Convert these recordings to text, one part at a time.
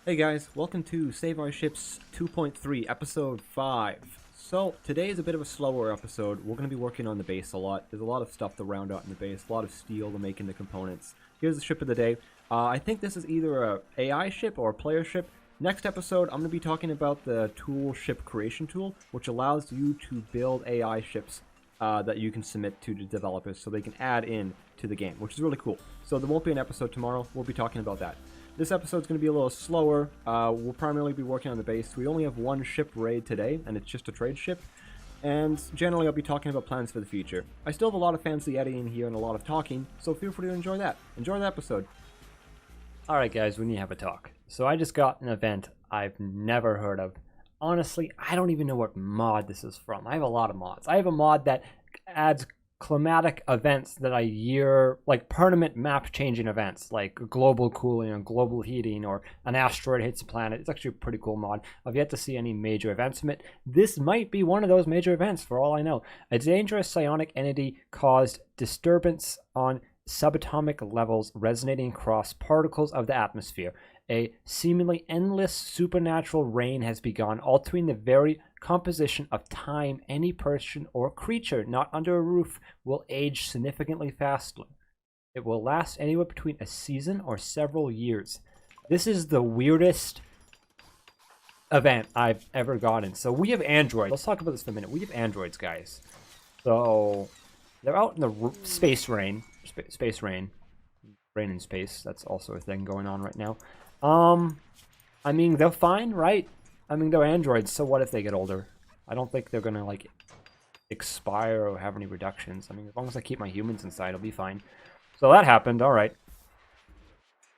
Hey guys, welcome to Save Our Ships 2.3, Episode 5. So, today is a bit of a slower episode. We're going to be working on the base a lot. There's a lot of stuff to round out in the base, a lot of steel to make into components. Here's the ship of the day. I think this is either a AI ship or a player ship. Next episode, I'm going to be talking about the tool ship creation tool, which allows you to build AI ships that you can submit to the developers so they can add in to the game, which is really cool. So there won't be an episode tomorrow. We'll be talking about that. This episode's going to be a little slower. We'll primarily be working on the base. We only have one ship raid today, and it's just a trade ship. And generally, I'll be talking about plans for the future. I still have a lot of fancy editing here and a lot of talking, so feel free to enjoy that. Enjoy the episode. Alright guys, we need to have a talk. So I just got an event I've never heard of. Honestly, I don't even know what mod this is from. I have a lot of mods. I have a mod that adds climatic events that I hear, like permanent map changing events, like global cooling or global heating or an asteroid hits a planet. It's actually a pretty cool mod. I've yet to see any major events from it. This might be one of those major events for all I know. A dangerous psionic entity caused disturbance on subatomic levels resonating across particles of the atmosphere. A seemingly endless supernatural rain has begun, altering the very composition of time. Any person or creature not under a roof will age significantly faster. It will last anywhere between a season or several years. This is the weirdest event I've ever gotten. So we have androids. Let's talk about this for a minute. We have androids, guys. So they're out in the space rain. Space rain. Rain in space. That's also a thing going on right now. I mean, they're fine, right? I mean, they're androids, so what if they get older? I don't think they're gonna, like, expire or have any reductions. I mean, as long as I keep my humans inside, I'll be fine. So that happened, alright.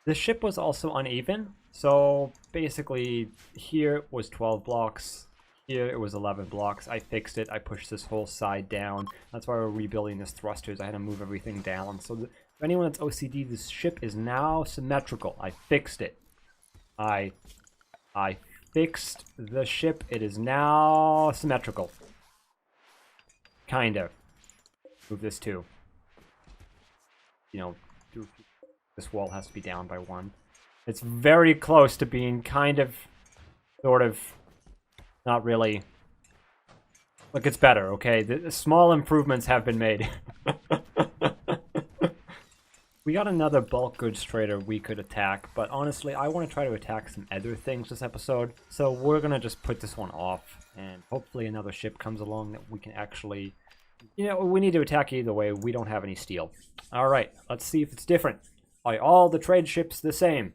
The ship was also uneven, so basically, here it was 12 blocks. Here it was 11 blocks. I fixed it. I pushed this whole side down. That's why we're rebuilding this thrusters. I had to move everything down. So for anyone that's OCD, this ship is now symmetrical. I fixed it. I fixed the ship. It is now symmetrical. Kind of. Move this too. You know, this wall has to be down by 1. It's very close to being kind of, sort of, not really. Look, it's better, okay? The small improvements have been made. We got another bulk goods trader we could attack, but honestly, I want to try to attack some other things this episode, so we're going to just put this one off, and hopefully another ship comes along that we can actually... You know, we need to attack either way. We don't have any steel. Alright, let's see if it's different. Are all the trade ships the same?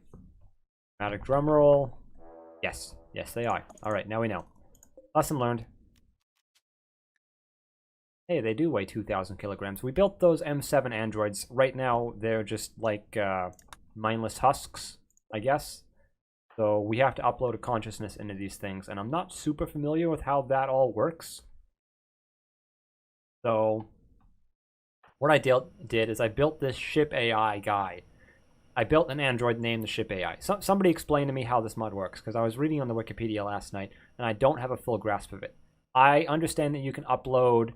Dramatic drum roll. Yes. Yes, they are. Alright, now we know. Lesson learned. Hey, they do weigh 2,000 kilograms. We built those M7 androids. Right now, they're just like mindless husks, I guess. So we have to upload a consciousness into these things, and I'm not super familiar with how that all works. So what I did is I built this ship AI guy. I built an android named the ship AI. Somebody explained to me how this mod works, because I was reading on the Wikipedia last night, and I don't have a full grasp of it. I understand that you can upload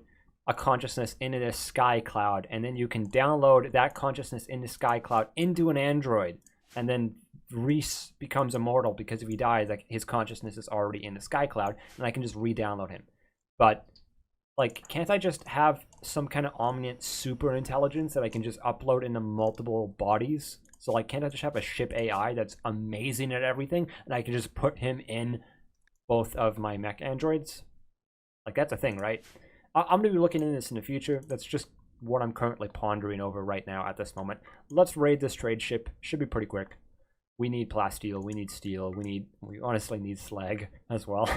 a consciousness into this sky cloud, and then you can download that consciousness into sky cloud into an android, and then Reese becomes immortal because if he dies, like his consciousness is already in the sky cloud, and I can just re-download him. But like, can't I just have some kind of omniscient super intelligence that I can just upload into multiple bodies? So like, can't I just have a ship AI that's amazing at everything, and I can just put him in both of my mech androids? Like, that's a thing, right? I'm going to be looking into this in the future. That's just what I'm currently pondering over right now at this moment. Let's raid this trade ship. Should be pretty quick. We need plasteel. We need steel. We honestly need slag as well.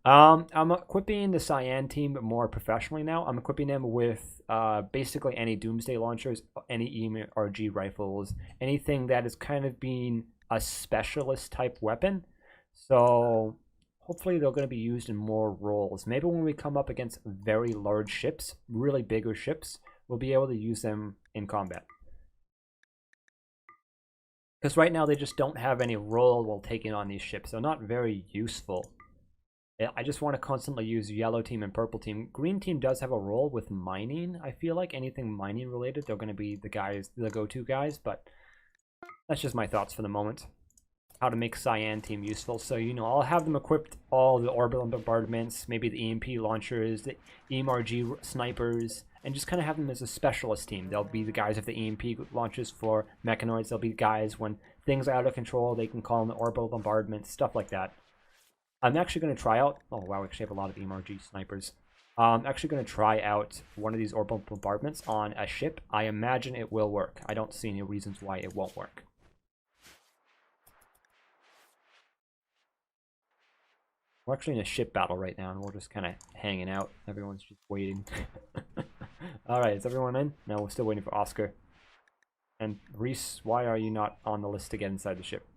I'm equipping the Cyan team more professionally now. I'm equipping them with basically any Doomsday launchers, any EMRG rifles, anything that is kind of being a specialist type weapon. So hopefully they're going to be used in more roles. Maybe when we come up against very large ships, really bigger ships, we'll be able to use them in combat. Because right now they just don't have any role while taking on these ships. They're not very useful. I just want to constantly use yellow team and purple team. Green team does have a role with mining. I feel like anything mining related, they're going to be the guys, the go-to guys, but that's just my thoughts for the moment. how to make Cyan Team useful. So, you know, I'll have them equipped all the orbital bombardments, maybe the EMP launchers, the EMRG snipers, and just kind of have them as a specialist team. They'll be the guys with the EMP launchers for mechanoids. They'll be guys when things are out of control, they can call in the orbital bombardment, stuff like that. I'm actually going to try out... Oh, wow, we actually have a lot of EMRG snipers. I'm actually going to try out one of these orbital bombardments on a ship. I imagine it will work. I don't see any reasons why it won't work. We're actually in a ship battle right now, and we're just kind of hanging out. Everyone's just waiting. Alright, is everyone in? No, we're still waiting for Oscar. And Reese, why are you not on the list to get inside the ship?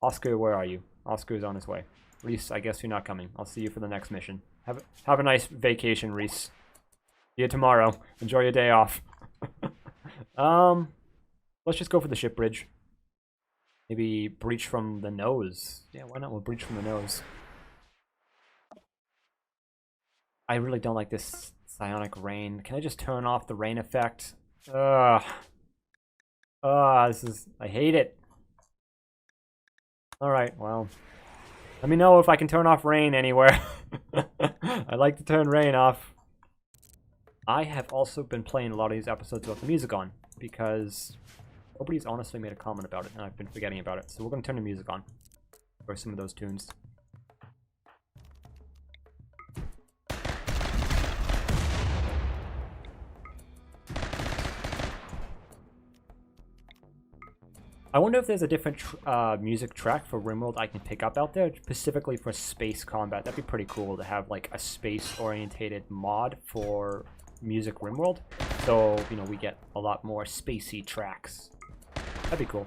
Oscar, where are you? Oscar is on his way. Reese, I guess you're not coming. I'll see you for the next mission. Have a nice vacation, Reese. See you tomorrow. Enjoy your day off. Let's just go for the ship bridge. Maybe breach from the nose. Yeah, why not? We'll breach from the nose. I really don't like this psionic rain. Can I just turn off the rain effect? Ugh. This is... I hate it. Alright, well. Let me know if I can turn off rain anywhere. I like to turn rain off. I have also been playing a lot of these episodes without the music on, because nobody's honestly made a comment about it, and I've been forgetting about it. So we're going to turn the music on for some of those tunes. I wonder if there's a different music track for Rimworld I can pick up out there, specifically for space combat. That'd be pretty cool to have like a space-orientated mod for music Rimworld. So, you know, we get a lot more spacey tracks. That'd be cool.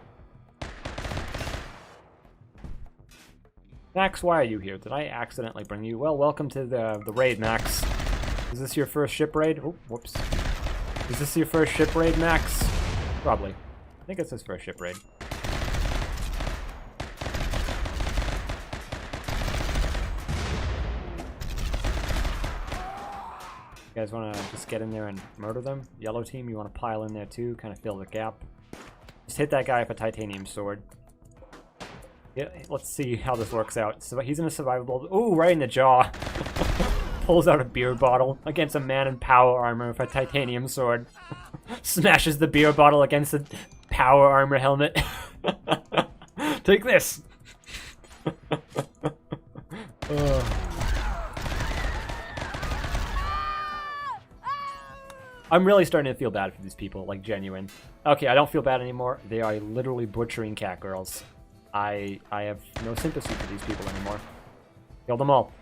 Max, why are you here? Did I accidentally bring you? Well, welcome to the raid, Max. Is this your first ship raid? Oh, whoops. Is this your first ship raid, Max? Probably. I think it's his first ship raid. You guys want to just get in there and murder them? Yellow team, you want to pile in there too, kind of fill the gap. Just hit that guy with a titanium sword. Yeah, let's see how this works out. So he's in a survivable... Ooh, right in the jaw. Pulls out a beer bottle against a man in power armor with a titanium sword. Smashes the beer bottle against the power armor helmet. Take this! I'm really starting to feel bad for these people, like genuine. Okay, I don't feel bad anymore. They are literally butchering cat girls. I have no sympathy for these people anymore. Kill them all.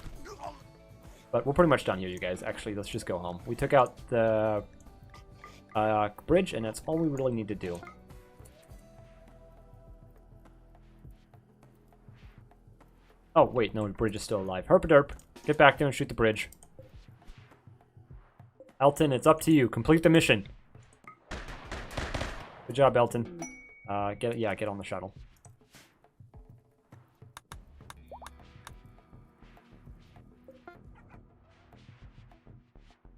But we're pretty much done here, you guys. Actually, let's just go home. We took out the bridge, and that's all we really need to do. Oh, wait, no, the bridge is still alive. Herpaderp, get back there and shoot the bridge. Elton, it's up to you. Complete the mission. Good job, Elton. Get on the shuttle.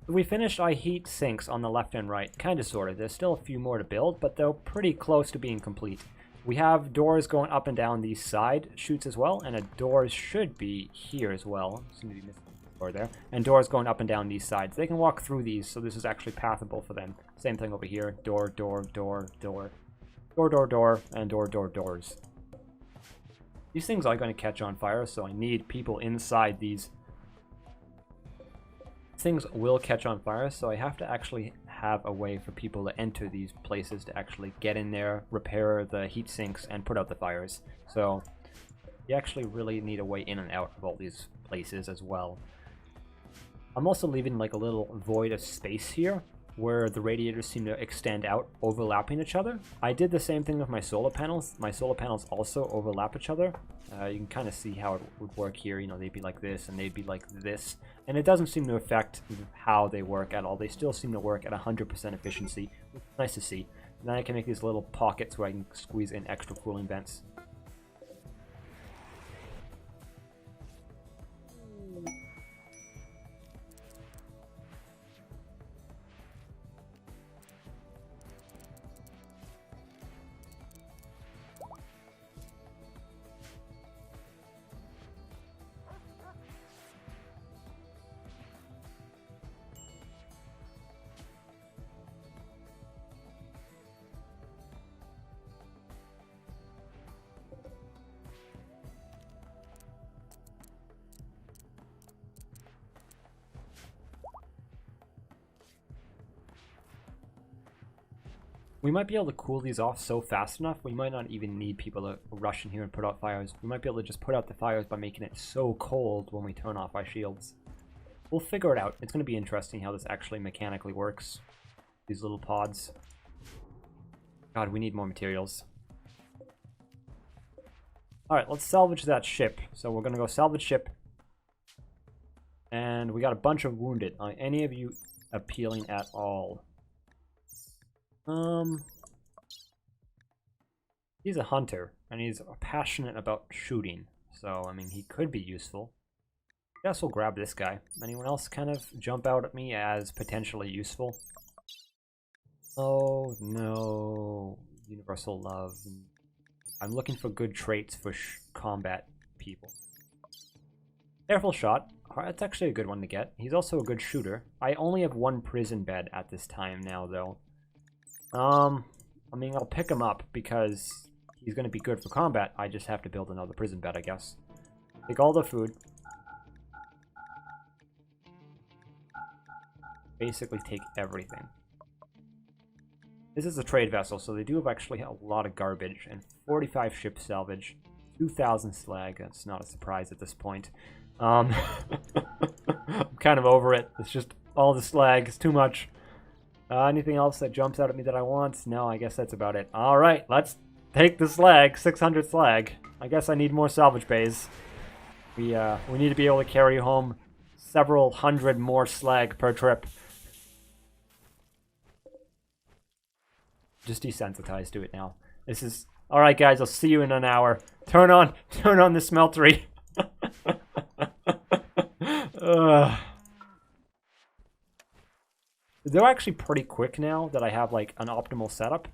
We finished our heat sinks on the left and right. Kind of, sort of. There's still a few more to build, but they're pretty close to being complete. We have doors going up and down these side chutes as well, and a doors should be here as well. Seem to be missing a door there. And doors going up and down these sides. They can walk through these, so this is actually pathable for them. Same thing over here. Door, door, door, door. Door, door, door, and door, door, doors. These things are going to catch on fire, so I need people inside these. Things will catch on fire, so I have to actually have a way for people to enter these places to actually get in there, repair the heat sinks, and put out the fires. So you actually really need a way in and out of all these places as well. I'm also leaving like a little void of space here where the radiators seem to extend out, overlapping each other. I did the same thing with my solar panels. My solar panels also overlap each other. You can kind of see how it would work here. You know, they'd be like this and they'd be like this. And it doesn't seem to affect how they work at all. They still seem to work at 100% efficiency. Nice to see. And then I can make these little pockets where I can squeeze in extra cooling vents. We might be able to cool these off so fast enough, we might not even need people to rush in here and put out fires. We might be able to just put out the fires by making it so cold when we turn off our shields. We'll figure it out. It's going to be interesting how this actually mechanically works. These little pods. God, we need more materials. Alright, let's salvage that ship. So we're going to go salvage ship. And we got a bunch of wounded. Are any of you appealing at all? He's a hunter, and he's passionate about shooting. So, I mean, he could be useful. I guess we'll grab this guy. Anyone else kind of jump out at me as potentially useful? Oh, no. Universal love. I'm looking for good traits for combat people. Careful shot. That's actually a good one to get. He's also a good shooter. I only have one prison bed at this time now, though. I mean, I'll pick him up because he's going to be good for combat. I just have to build another prison bed, I guess. Take all the food. Basically take everything. This is a trade vessel, so they do have actually a lot of garbage. And 45 ship salvage. 2,000 slag. That's not a surprise at this point. I'm kind of over it. It's just all the slag. It's too much. Anything else that jumps out at me that I want? No, I guess that's about it. Alright, let's take the slag. 600 slag. I guess I need more salvage bays. We need to be able to carry home several hundred more slag per trip. Just desensitized to it now. This is... Alright guys, I'll see you in an hour. Turn on the smeltery. They're actually pretty quick now that I have like an optimal setup.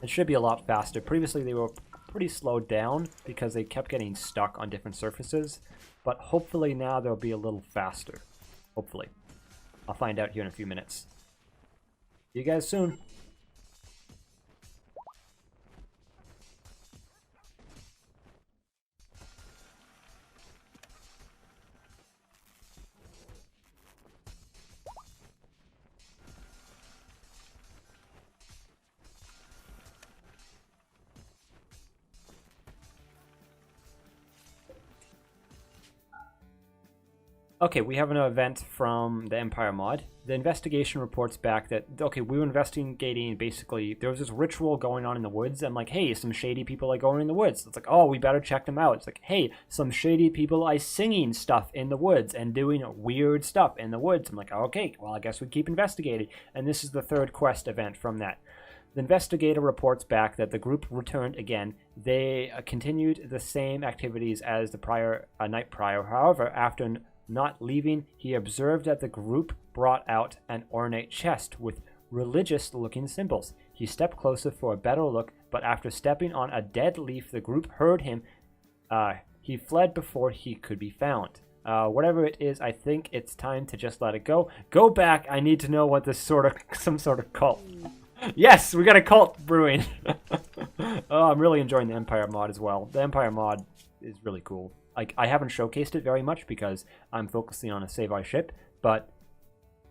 It should be a lot faster. Previously they were pretty slowed down because they kept getting stuck on different surfaces. But hopefully now they'll be a little faster. Hopefully. I'll find out here in a few minutes. See you guys soon. Okay, we have an event from the Empire mod. The investigation reports back that, okay, we were investigating basically, there was this ritual going on in the woods, and like, hey, some shady people are going in the woods. It's like, oh, we better check them out. It's like, hey, some shady people are singing stuff in the woods and doing weird stuff in the woods. I'm like, okay, well, I guess we keep investigating. And this is the third quest event from that. The investigator reports back that the group returned again. They continued the same activities as the night prior. However, after not leaving, he observed that the group brought out an ornate chest with religious-looking symbols. He stepped closer for a better look, but after stepping on a dead leaf, the group heard him. He fled before he could be found. Whatever it is, I think it's time to just let it go. Go back. I need to know what this some sort of cult. Yes, we got a cult brewing. Oh, I'm really enjoying the Empire mod as well. The Empire mod is really cool. Like, I haven't showcased it very much because I'm focusing on a save our ship, but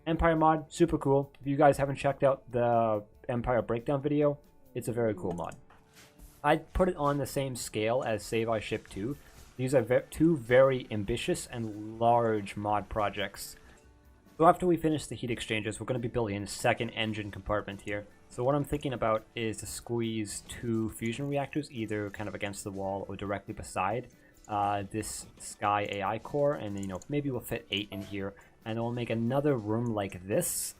Empire mod, super cool. If you guys haven't checked out the Empire breakdown video, it's a very cool mod. I'd put it on the same scale as Save Our Ship 2. These are two very ambitious and large mod projects. So after we finish the heat exchangers, we're going to be building a second engine compartment here. So what I'm thinking about is to squeeze 2 fusion reactors, either kind of against the wall or directly beside this Sky AI core, and then, you know, maybe we'll fit 8 in here, and then we'll make another room like this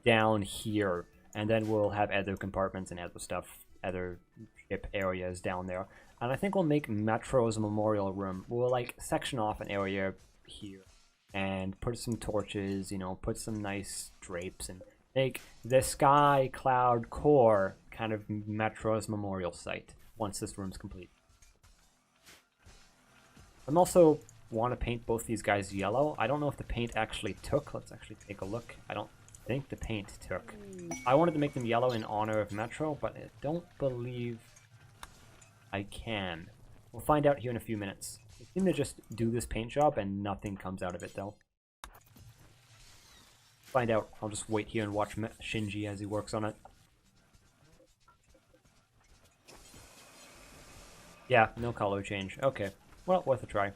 down here, and then we'll have other compartments and other stuff, other ship areas down there. And I think we'll make Metro's memorial room. We'll like section off an area here and put some torches, you know, put some nice drapes, and make the Sky Cloud core kind of Metro's memorial site once this room's complete. I'm also want to paint both these guys yellow. I don't know if the paint actually took. Let's actually take a look. I don't think the paint took. I wanted to make them yellow in honor of Metro, but I don't believe I can. We'll find out here in a few minutes. I seem to just do this paint job and nothing comes out of it though. Find out. I'll just wait here and watch Shinji as he works on it. Yeah, no color change. Okay. Well, worth a try.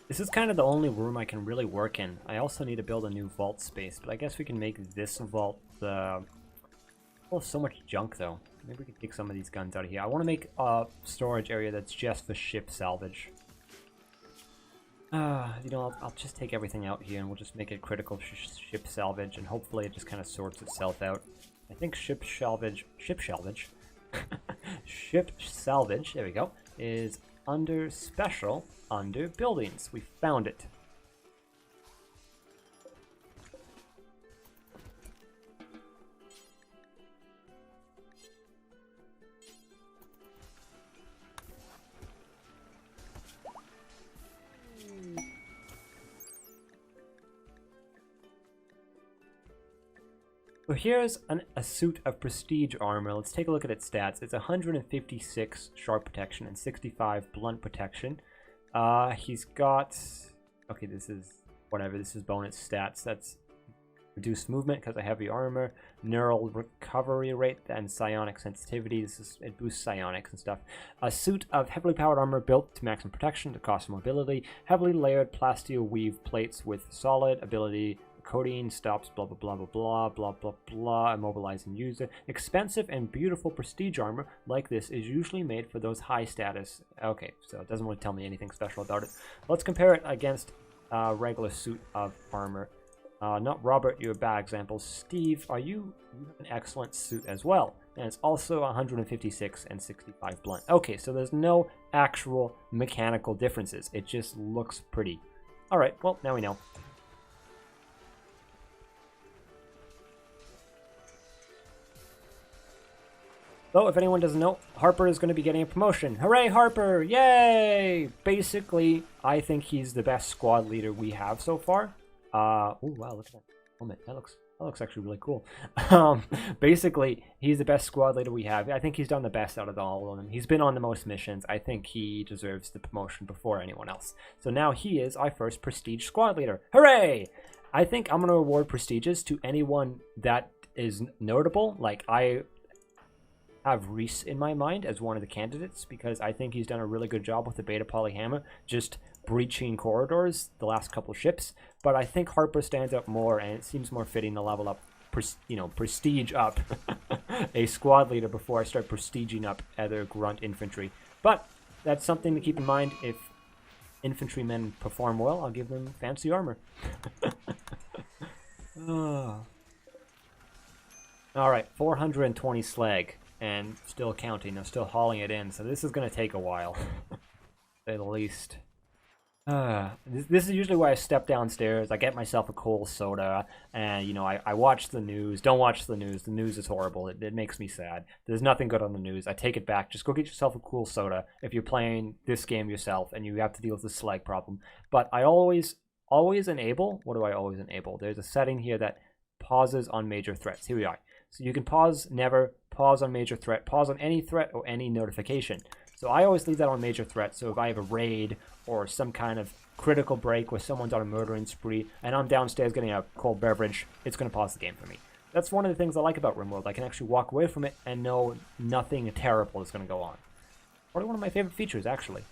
This is kind of the only room I can really work in. I also need to build a new vault space, but I guess we can make this vault the... Oh, so much junk, though. Maybe we can take some of these guns out of here. I want to make a storage area that's just for ship salvage. You know, I'll just take everything out here and we'll just make it critical ship salvage, and hopefully it just kind of sorts itself out. I think ship salvage, ship salvage, there we go, is under special, under buildings. We found it. So here's a suit of prestige armor. Let's take a look at its stats. It's 156 sharp protection and 65 blunt protection. He's got... Okay, this is... Whatever, this is bonus stats. That's reduced movement because of heavy armor, neural recovery rate, and psionic sensitivity. It boosts psionics and stuff. A suit of heavily powered armor built to maximum protection, to cost mobility, heavily layered plasteel weave plates with solid ability. Codeine stops blah blah blah blah blah blah blah blah, immobilizing user. Expensive and beautiful prestige armor like this is usually made for those high status. Okay, so it doesn't really tell me anything special about it. Let's compare it against a regular suit of armor. Not Robert, you're a bad example. Steve, you have an excellent suit as well, and it's also 156 and 65 blunt. Okay, so there's no actual mechanical differences. It just looks pretty. All right, well, now we know. So, if anyone doesn't know, Harper is going to be getting a promotion. Hooray, Harper! Yay! Basically, I think he's the best squad leader we have so far. Oh wow, look at that helmet. That looks actually really cool. Basically, he's the best squad leader we have. I think he's done the best out of all of them. He's been on the most missions. I think he deserves the promotion before anyone else. So now he is our first prestige squad leader. Hooray! I think I'm going to award prestiges to anyone that is notable. Like, I have Reese in my mind as one of the candidates because I think he's done a really good job with the Beta Polyhammer, just breaching corridors the last couple ships. But I think Harper stands out more, and it seems more fitting to level up, prestige up a squad leader before I start prestiging up other grunt infantry. But that's something to keep in mind. If infantrymen perform well, I'll give them fancy armor. Oh. All right, 420 slag. And still counting. I'm still hauling it in, so this is going to take a while, to say the least. This is usually where I step downstairs, I get myself a cool soda, and, you know, I watch the news. Don't watch the news. The news is horrible. It makes me sad. There's nothing good on the news. I take it back. Just go get yourself a cool soda if you're playing this game yourself and you have to deal with the slag problem. But I always enable... What do I always enable? There's a setting here that pauses on major threats. Here we are. So you can pause, never, pause on major threat, pause on any threat or any notification. So I always leave that on major threat. So if I have a raid or some kind of critical break where someone's on a murdering spree and I'm downstairs getting a cold beverage, it's going to pause the game for me. That's one of the things I like about Rimworld. I can actually walk away from it and know nothing terrible is going to go on. Probably one of my favorite features, actually.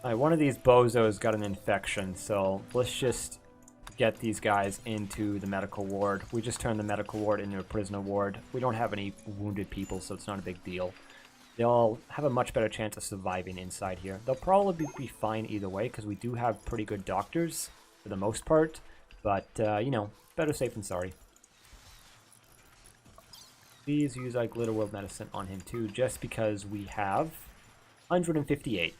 Alright, one of these bozos got an infection, so let's just get these guys into the medical ward. We just turned the medical ward into a prisoner ward. We don't have any wounded people, so it's not a big deal. They'll have a much better chance of surviving inside here. They'll probably be fine either way, because we do have pretty good doctors, for the most part. But, you know, better safe than sorry. Please use our Glitter World medicine on him too, just because we have 158.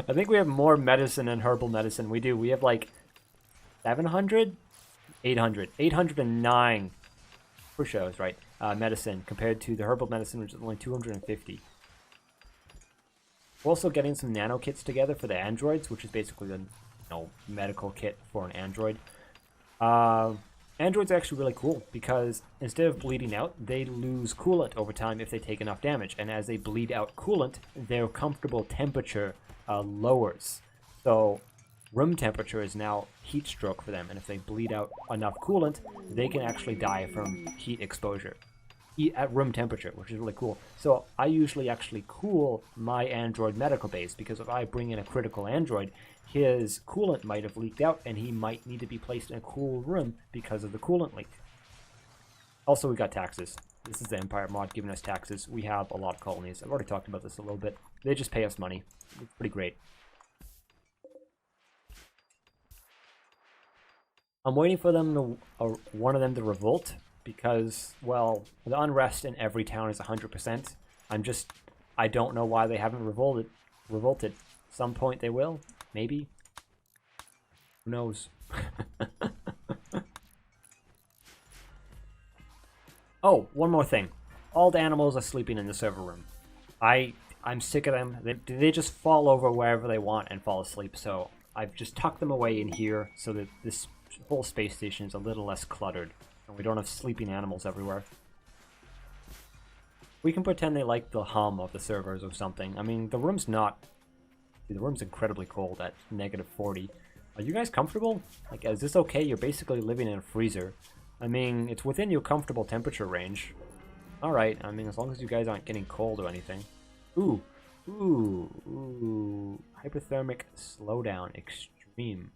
I think we have more medicine and herbal medicine. We do. We have like 700? 800. 809 for shows, right? Medicine compared to the herbal medicine, which is only 250. We're also getting some nano kits together for the androids, which is basically the medical kit for an android. Androids are actually really cool because instead of bleeding out, they lose coolant over time if they take enough damage. And as they bleed out coolant, their comfortable temperature lowers. So room temperature is now heat stroke for them, and if they bleed out enough coolant, they can actually die from heat exposure. at room temperature, which is really cool. So I usually actually cool my android medical base, because if I bring in a critical android, his coolant might have leaked out and he might need to be placed in a cool room because of the coolant leak. Also, we got taxes. This is the Empire mod giving us taxes. We have a lot of colonies. I've already talked about this a little bit. They just pay us money. It's pretty great. I'm waiting for them to, one of them to revolt, because, well, the unrest in every town is 100%. I don't know why they haven't revolted. Some point they will, maybe. Who knows? Oh, one more thing. All the animals are sleeping in the server room. I'm sick of them. They just fall over wherever they want and fall asleep, so I've just tucked them away in here so that this whole space station is a little less cluttered, and we don't have sleeping animals everywhere. We can pretend they like the hum of the servers or something. I mean, the room's incredibly cold at -40. Are you guys comfortable? Like, is this okay? You're basically living in a freezer. I mean, it's within your comfortable temperature range. Alright, I mean, as long as you guys aren't getting cold or anything. Ooh. Hypothermic slowdown extreme.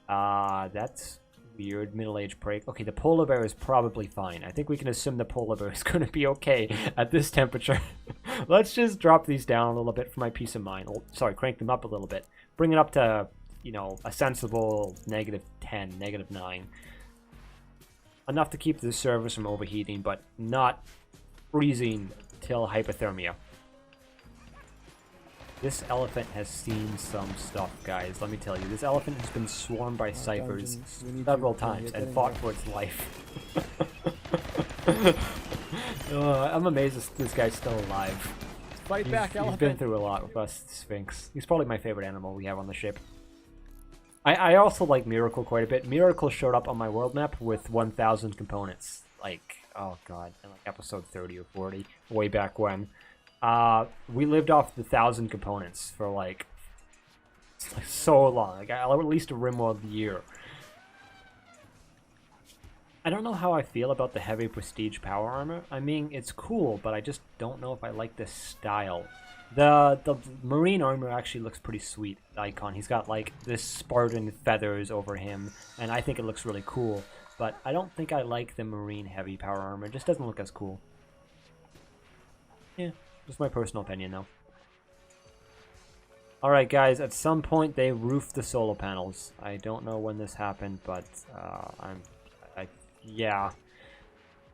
That's weird. Middle-aged break. Okay, the polar bear is probably fine. I think we can assume the polar bear is going to be okay at this temperature. Let's just drop these down a little bit for my peace of mind. Oh, sorry, crank them up a little bit. Bring it up to, you know, a sensible -10, -9. Enough to keep the servers from overheating, but not freezing till hypothermia. This elephant has seen some stuff, guys. Let me tell you, this elephant has been swarmed by ciphers several times and fought for its life. I'm amazed this guy's still alive. Fight back, elephant! He's been through a lot with us, Sphinx. He's probably my favorite animal we have on the ship. I also like Miracle quite a bit. Miracle showed up on my world map with 1,000 components. Like, oh god, in like episode 30 or 40, way back when. We lived off the 1,000 components for like so long. Like, at least a Rimworld year. I don't know how I feel about the heavy prestige power armor. I mean, it's cool, but I just don't know if I like this style. The marine armor actually looks pretty sweet, the icon. He's got like this Spartan feathers over him, and I think it looks really cool. But I don't think I like the marine heavy power armor. It just doesn't look as cool. Yeah, just my personal opinion though. Alright guys, at some point they roofed the solar panels. I don't know when this happened, but yeah.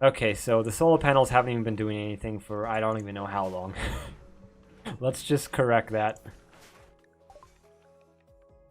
Okay, so the solar panels haven't even been doing anything for I don't even know how long. Let's just correct that.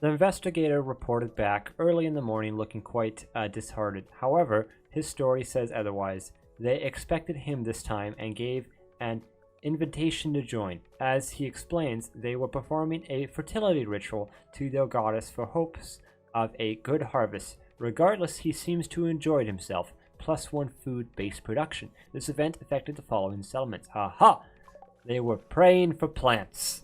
The investigator reported back early in the morning looking quite disheartened. However, his story says otherwise. They expected him this time and gave an invitation to join. As he explains, they were performing a fertility ritual to their goddess for hopes of a good harvest. Regardless, he seems to enjoy himself. +1 food-based production. This event affected the following settlements. Aha! They were praying for plants.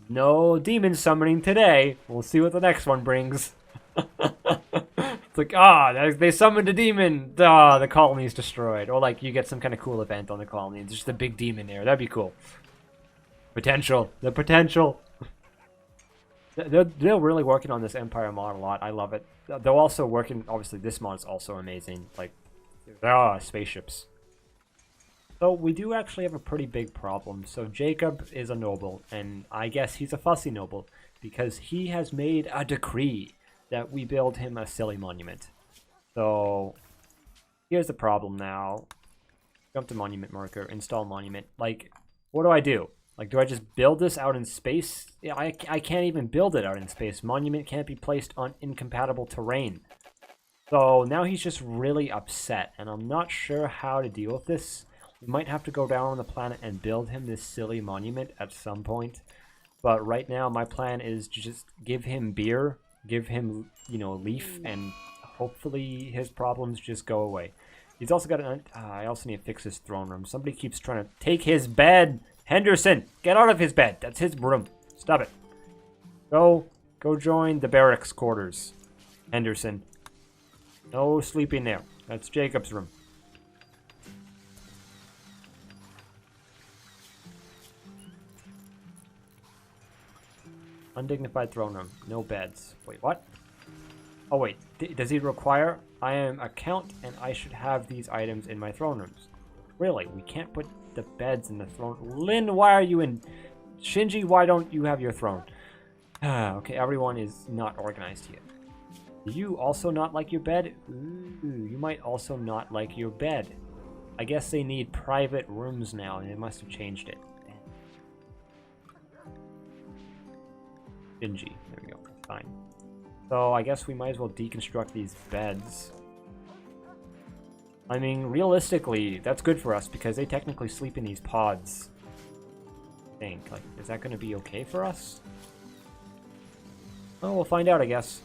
No demon summoning today. We'll see what the next one brings. It's like, they summoned a demon. The colony's destroyed. Or like you get some kind of cool event on the colony. There's just a big demon there. That'd be cool. Potential. The potential. They're really working on this Empire mod a lot. I love it. They're also working, obviously this mod is also amazing. Like, spaceships. So we do actually have a pretty big problem. So Jacob is a noble, and I guess he's a fussy noble, because he has made a decree that we build him a silly monument. So here's the problem now. Jump to monument marker, install monument. Like, what do I do? Like, do I just build this out in space? Yeah, I can't even build it out in space. Monument can't be placed on incompatible terrain. So now he's just really upset, and I'm not sure how to deal with this. We might have to go down on the planet and build him this silly monument at some point. But right now, my plan is to just give him beer, give him, you know, leaf, and hopefully his problems just go away. He's also got an... I also need to fix his throne room. Somebody keeps trying to take his bed. Henderson, get out of his bed. That's his room. Stop it. Go join the barracks quarters. Henderson. No sleeping there. That's Jacob's room. Undignified throne room. No beds. Wait, what? Oh wait, does he require I am a count and I should have these items in my throne rooms? Really? We can't put the beds in the throne. Lynn, why are you in? Shinji, why don't you have your throne? Okay, everyone is not organized here. Do you also not like your bed? Ooh, you might also not like your bed. I guess they need private rooms now, and they must have changed it. Shinji, there we go, fine. So I guess we might as well deconstruct these beds. I mean, realistically, that's good for us because they technically sleep in these pods. I think, like, is that going to be okay for us? Oh, we'll find out, I guess.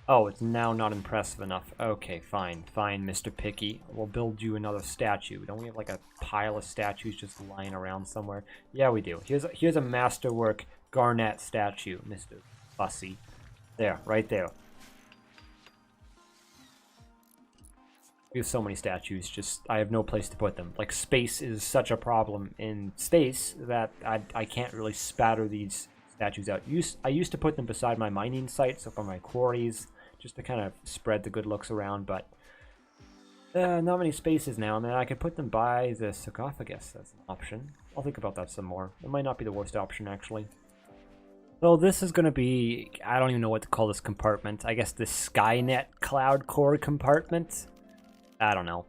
Oh, it's now not impressive enough. Okay, fine, fine, Mr. Picky. We'll build you another statue. Don't we have like a pile of statues just lying around somewhere? Yeah, we do. Here's a masterwork Garnet statue, Mr. Fussy. There, right there. We have so many statues, just I have no place to put them. Like, space is such a problem in space that I can't really spatter these statues out. I used to put them beside my mining site, so for my quarries, just to kind of spread the good looks around, but not many spaces now. I mean, I could put them by the sarcophagus as an option. I'll think about that some more. It might not be the worst option, actually. So this is going to be, I don't even know what to call this compartment. I guess the Skynet Cloud Core compartment? I don't know.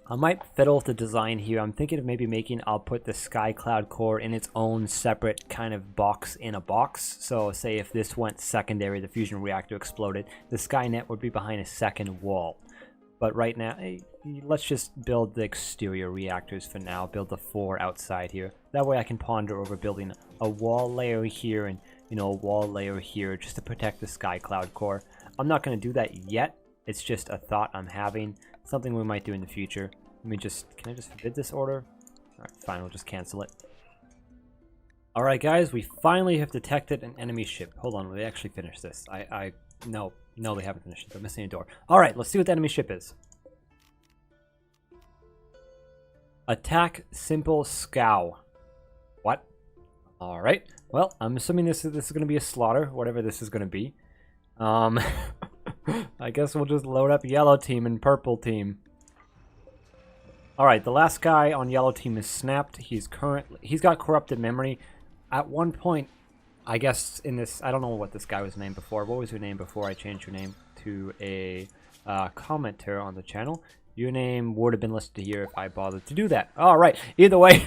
I might fiddle with the design here. I'm thinking of maybe I'll put the Sky Cloud Core in its own separate kind of box in a box. So say if this went secondary, the fusion reactor exploded, the Skynet would be behind a second wall. But right now, let's just build the exterior reactors for now. Build the 4 outside here. That way I can ponder over building a wall layer here and, you know, a wall layer here just to protect the Sky Cloud Core. I'm not going to do that yet. It's just a thought I'm having. Something we might do in the future. Can I just forbid this order? Alright, fine, we'll just cancel it. Alright guys, we finally have detected an enemy ship. Hold on, will they actually finish this? No, they haven't finished it. They're missing a door. Alright, let's see what the enemy ship is. Attack Simple Scow. What? Alright, well, I'm assuming this is going to be a slaughter, whatever this is going to be. I guess we'll just load up yellow team and purple team. Alright, the last guy on yellow team is snapped. He's got corrupted memory. At one point, I guess in this, I don't know what this guy was named before. What was your name before I changed your name to a commenter on the channel? Your name would have been listed here if I bothered to do that. Alright, either way.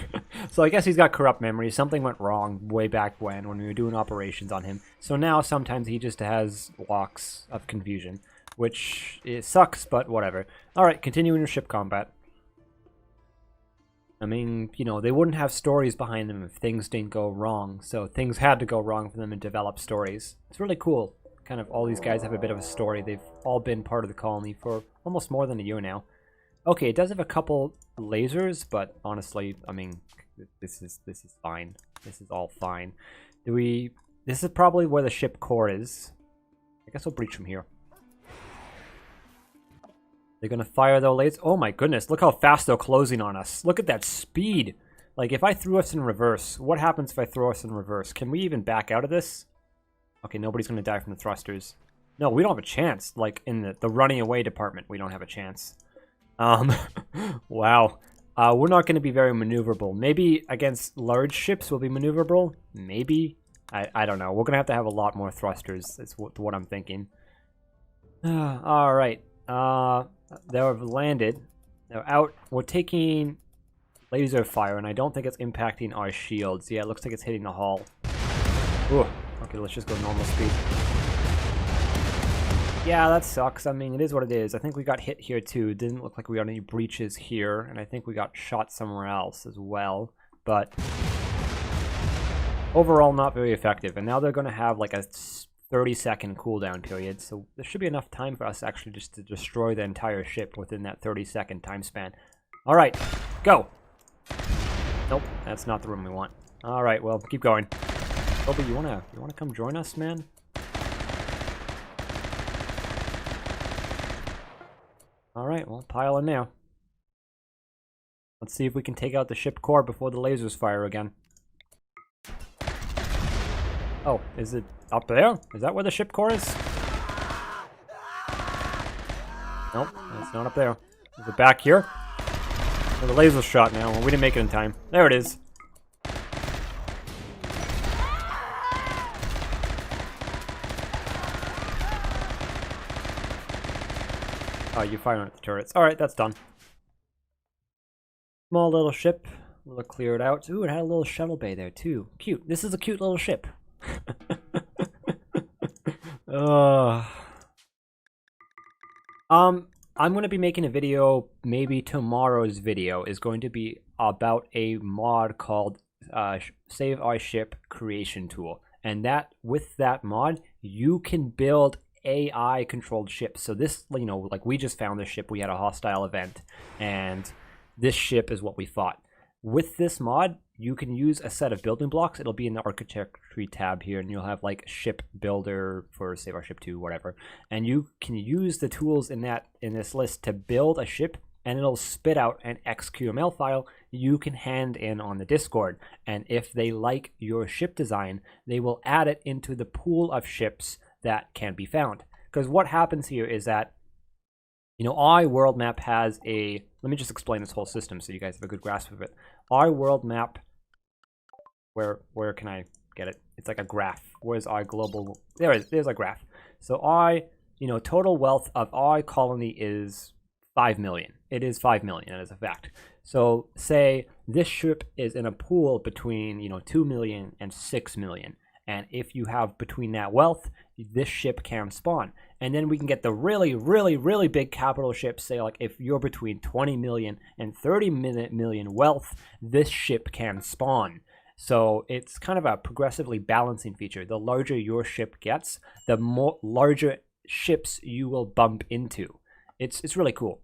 So I guess he's got corrupt memory. Something went wrong way back when we were doing operations on him. So now sometimes he just has locks of confusion, which it sucks, but whatever. Alright, continuing your ship combat. I mean, you know, they wouldn't have stories behind them if things didn't go wrong. So things had to go wrong for them to develop stories. It's really cool. Kind of all these guys have a bit of a story. They've all been part of the colony for almost more than a year now. Okay, it does have a couple lasers, but honestly, I mean, this is fine. This is all fine. This is probably where the ship core is. I guess we'll breach from here. They're gonna fire their lasers. Oh my goodness, look how fast they're closing on us. Look at that speed. Like, if I threw us in reverse, what happens if I throw us in reverse? Can we even back out of this? Okay, nobody's gonna die from the thrusters. No, we don't have a chance. Like, in the running away department, we don't have a chance. Wow. We're not going to be very maneuverable. Maybe against large ships we'll be maneuverable. Maybe. I don't know. We're going to have a lot more thrusters. That's what I'm thinking. Alright. They've landed. They're out. We're taking laser fire, and I don't think it's impacting our shields. Yeah, it looks like it's hitting the hull. Ooh. Okay, let's just go normal speed. Yeah, that sucks. I mean, it is what it is. I think we got hit here too. It didn't look like we got any breaches here, and I think we got shot somewhere else as well. But overall, not very effective. And now they're going to have like a 30-second cooldown period, so there should be enough time for us actually just to destroy the entire ship within that 30-second time span. All right, go. Nope, that's not the room we want. All right, well, keep going. Toby, you wanna come join us, man? Alright, well, pile in now. Let's see if we can take out the ship core before the lasers fire again. Oh, is it up there? Is that where the ship core is? Nope, it's not up there. Is it back here? Oh, the laser shot now. Well, we didn't make it in time. There it is. Oh, you firing at the turrets. Alright, that's done. Small little ship. A little cleared out. Ooh, it had a little shuttle bay there too. Cute. This is a cute little ship. I'm going to be making a video, maybe tomorrow's video is going to be about a mod called Save Our Ship Creation Tool. And that with that mod, you can build AI controlled ships. So this, you know, like we just found this ship, we had a hostile event, and this ship is what we fought. With this mod, you can use a set of building blocks. It'll be in the architecture tab here, and you'll have like ship builder for Save Our Ship 2, whatever. And you can use the tools in this list to build a ship, and it'll spit out an XML file you can hand in on the Discord. And if they like your ship design, they will add it into the pool of ships that can be found. Because what happens here is that, you know, our world map has a, let me just explain this whole system so you guys have a good grasp of it. Our world map, where can I get it? It's like a graph. Where's our global, there's a graph. So our, you know, total wealth of our colony is 5 million. It is 5 million, that is a fact. So say this ship is in a pool between, you know, 2 million and 6 million. And if you have between that wealth, this ship can spawn. And then we can get the really, really, really big capital ships. Say like if you're between 20 million and 30 million wealth, this ship can spawn. So it's kind of a progressively balancing feature. The larger your ship gets, the more larger ships you will bump into. It's really cool.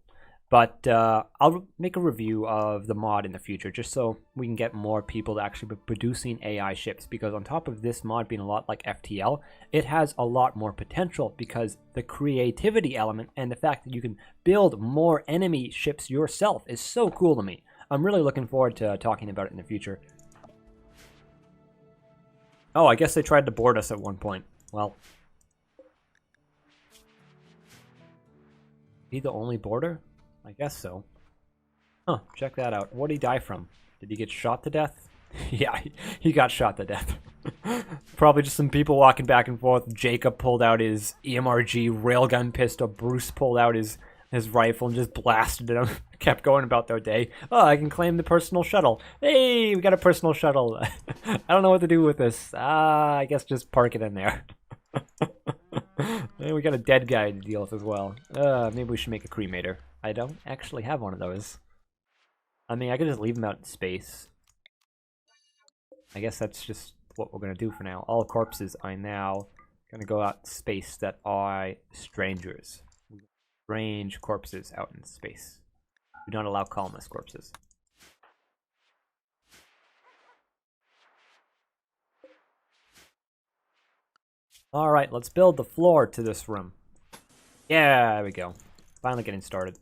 But I'll make a review of the mod in the future just so we can get more people to actually be producing AI ships, because on top of this mod being a lot like FTL, it has a lot more potential because the creativity element and the fact that you can build more enemy ships yourself is so cool to me. I'm really looking forward to talking about it in the future. Oh, I guess they tried to board us at one point. Well, be the only boarder? I guess so. Huh, check that out. What did he die from? Did he get shot to death? Yeah, he got shot to death. Probably just some people walking back and forth. Jacob pulled out his EMRG railgun pistol. Bruce pulled out his rifle and just blasted them. Kept going about their day. Oh, I can claim the personal shuttle. Hey, we got a personal shuttle. I don't know what to do with this. I guess just park it in there. And we got a dead guy to deal with as well. Maybe we should make a cremator. I don't actually have one of those. I mean, I could just leave them out in space. I guess that's just what we're going to do for now. All corpses are now going to go out in space that are strangers. Strange corpses out in space. Do not allow colonist corpses. Alright, let's build the floor to this room. Yeah, there we go. Finally getting started.